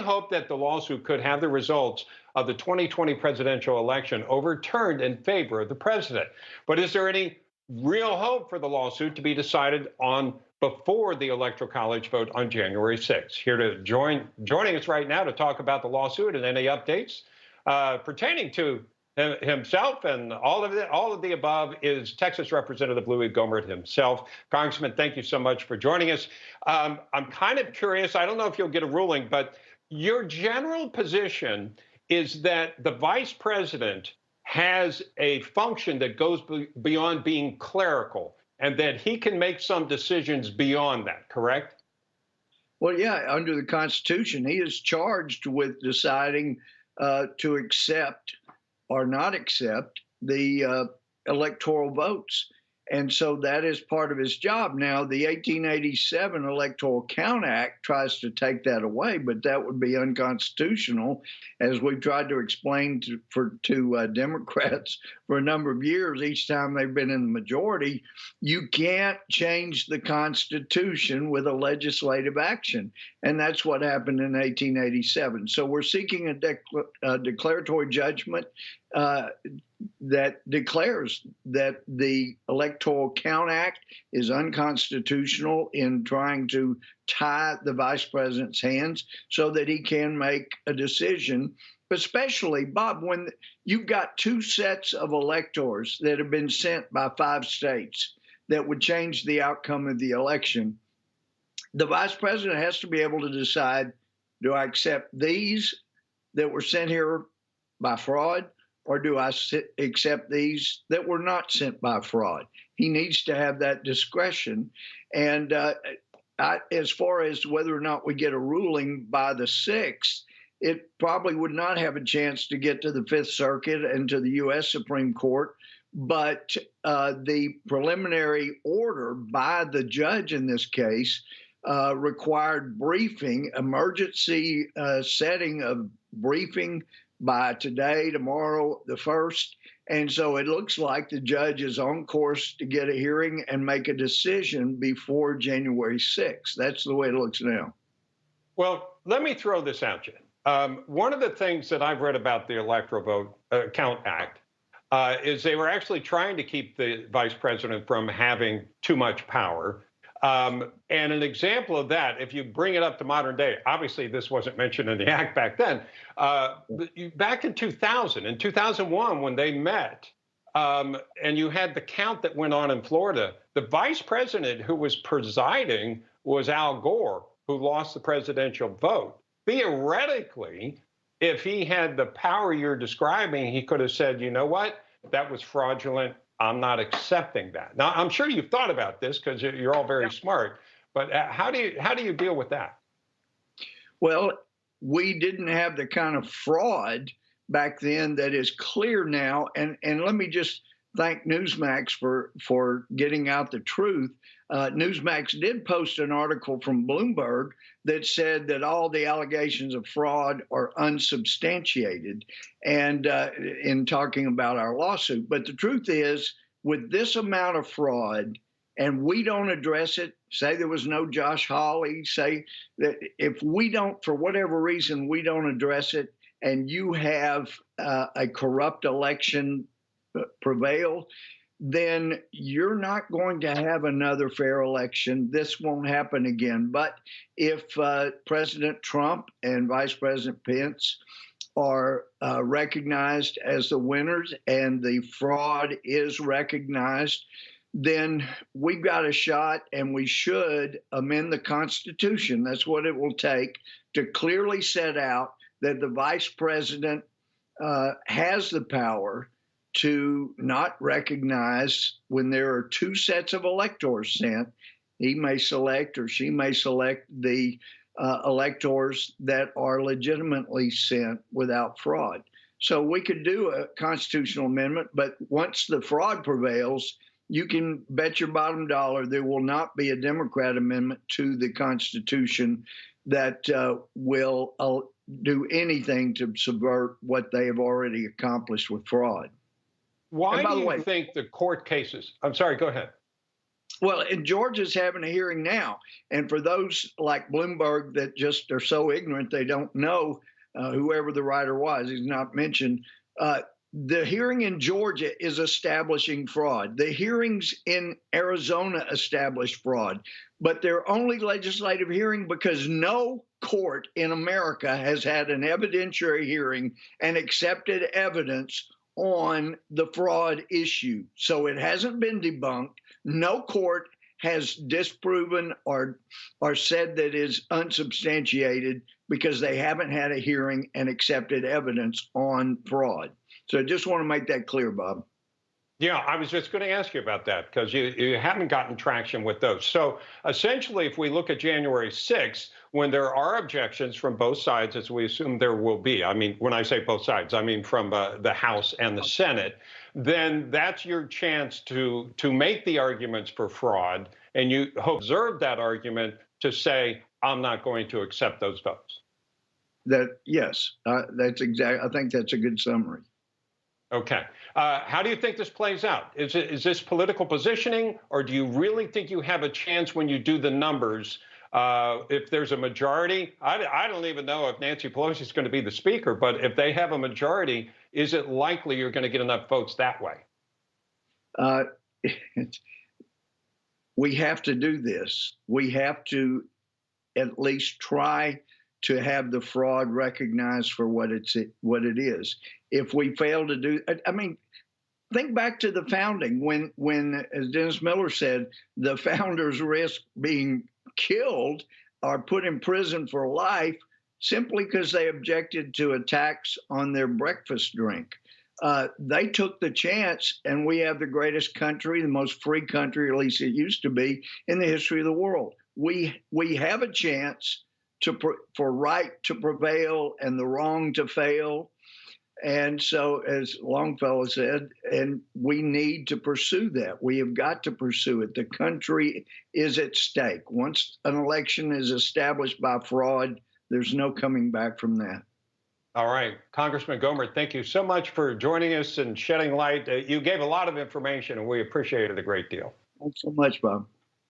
hope that the lawsuit could have the results of the 2020 presidential election overturned in favor of the president. But is there any real hope for the lawsuit to be decided on before the Electoral College vote on January 6th? Here to joining us right now to talk about the lawsuit and any updates pertaining to himself and all of the above is Texas Representative Louis Gohmert himself. Congressman, thank you so much for joining us. I'm kind of curious. I don't know if you'll get a ruling, but your general position is that the vice president has a function that goes beyond being clerical and that he can make some decisions beyond that, correct? Well, yeah, under the Constitution, he is charged with deciding to accept or not accept the electoral votes. And so that is part of his job. Now, the 1887 Electoral Count Act tries to take that away, but that would be unconstitutional, as we've tried to explain to Democrats for a number of years. Each time they've been in the majority, you can't change the Constitution with a legislative action. And that's what happened in 1887. So we're seeking a declaratory judgment that declares that the Electoral Count Act is unconstitutional in trying to tie the vice president's hands so that he can make a decision. Especially, Bob, when you've got two sets of electors that have been sent by 5 states that would change the outcome of the election, the vice president has to be able to decide, do I accept these that were sent here by fraud, or do I accept these that were not sent by fraud? He needs to have that discretion. And as far as whether or not we get a ruling by the 6th, it probably would not have a chance to get to the 5th Circuit and to the U.S. Supreme Court. But the preliminary order by the judge in this case required briefing, emergency setting of briefing by today, tomorrow, the 1st. And so it looks like the judge is on course to get a hearing and make a decision before January 6th. That's the way it looks now. Well, let me throw this at you. One of the things that I've read about the Electoral Vote Count Act is they were actually trying to keep the vice president from having too much power. And an example of that, if you bring it up to modern day, obviously this wasn't mentioned in the act back then. Back in 2001, when they met, and you had the count that went on in Florida, the vice president who was presiding was Al Gore, who lost the presidential vote. Theoretically, if he had the power you're describing, he could have said, you know what, that was fraudulent. I'm not accepting that. Now, I'm sure you've thought about this because you're all very smart, but how do you deal with that? Well, we didn't have the kind of fraud back then that is clear now. And let me just thank Newsmax for getting out the truth. Newsmax did post an article from Bloomberg that said that all the allegations of fraud are unsubstantiated, and in talking about our lawsuit. But the truth is, with this amount of fraud, and we don't address it, say there was no Josh Hawley, say that if we don't, for whatever reason, we don't address it, and you have a corrupt election prevail, then you're not going to have another fair election. This won't happen again. But if President Trump and Vice President Pence are recognized as the winners and the fraud is recognized, then we've got a shot, and we should amend the Constitution. That's what it will take to clearly set out that the vice president has the power to not recognize when there are 2 sets of electors sent. He may select, or she may select, the electors that are legitimately sent without fraud. So we could do a constitutional amendment, but once the fraud prevails, you can bet your bottom dollar there will not be a Democrat amendment to the Constitution that will do anything to subvert what they have already accomplished with fraud. Why do you think the court cases? I'm sorry, go ahead. Well, and Georgia's having a hearing now. And for those like Bloomberg that just are so ignorant they don't know whoever the writer was, he's not mentioned. The hearing in Georgia is establishing fraud. The hearings in Arizona established fraud, but they're only legislative hearing because no court in America has had an evidentiary hearing and accepted evidence on the fraud issue. So it hasn't been debunked. No court has disproven or said that is unsubstantiated because they haven't had a hearing and accepted evidence on fraud. So I just want to make that clear, Bob. Yeah, I was just going to ask you about that because you haven't gotten traction with those. So essentially, if we look at January 6th, when there are objections from both sides, as we assume there will be, I mean, when I say both sides, I mean from the House and the Senate, then that's your chance to make the arguments for fraud. And you observe that argument to say, I'm not going to accept those votes. Yes, that's exactly. I think that's a good summary. Okay. How do you think this plays out? Is this political positioning, or do you really think you have a chance when you do the numbers? If there's a majority, I don't even know if Nancy Pelosi is going to be the speaker, but if they have a majority, is it likely you're going to get enough votes that way? We have to do this. We have to at least try to have the fraud recognized for what it is. If we fail to do, I mean, think back to the founding when, as Dennis Miller said, the founders risk being killed or put in prison for life simply because they objected to a tax on their breakfast drink. They took the chance, and we have the greatest country, the most free country, at least it used to be, in the history of the world. We have a chance for right to prevail and the wrong to fail. And so, as Longfellow said, and we need to pursue that. We have got to pursue it. The country is at stake. Once an election is established by fraud, there's no coming back from that. All right. Congressman Gohmert, thank you so much for joining us and shedding light. You gave a lot of information, and we appreciate it a great deal. Thanks so much, Bob.